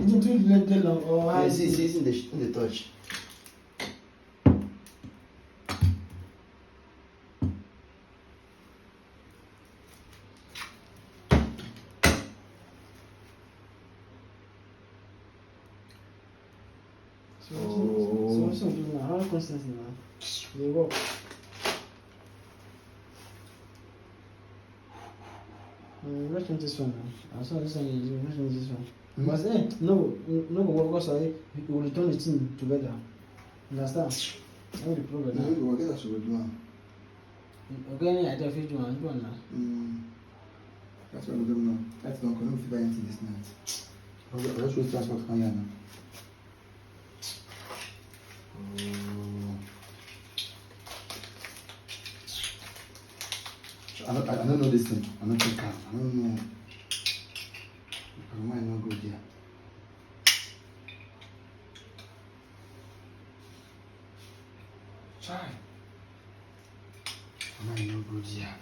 didn't let the long or I see in the touch. So what's on doing now? How constant now? They work. Which one this one now? I saw this one. Which one is this one? But no, because I will return the team together. Understand? That's the problem now. No, we get to do. Okay, I don't feel you want now. That's what we don't know. That's not going to be anything this night. Let's wait transport can you I don't know this thing. I don't think I don't know. I might not go there. Try. I might not go there.